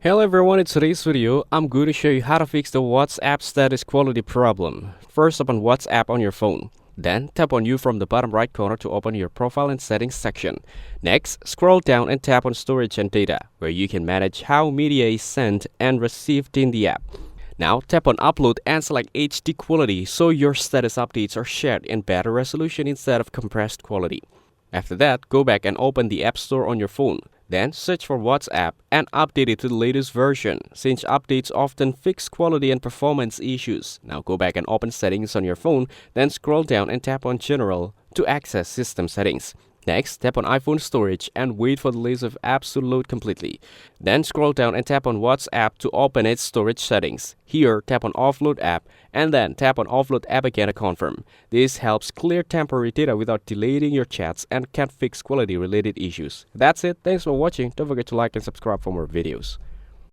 Hello everyone, in today's video, I'm going to show you how to fix the WhatsApp status quality problem. First, open WhatsApp on your phone. Then, tap on You from the bottom right corner to open your profile and settings section. Next, scroll down and tap on Storage and Data, where you can manage how media is sent and received in the app. Now, tap on Upload and select HD quality so your status updates are shared in better resolution instead of compressed quality. After that, go back and open the App Store on your phone. Then search for WhatsApp and update it to the latest version, since updates often fix quality and performance issues. Now go back and open Settings on your phone, then scroll down and tap on General to access System Settings. Next, tap on iPhone Storage and wait for the list of apps to load completely. Then scroll down and tap on WhatsApp to open its storage settings. Here, tap on Offload App and then tap on Offload App again to confirm. This helps clear temporary data without deleting your chats and can fix quality related issues. That's it. Thanks for watching. Don't forget to like and subscribe for more videos.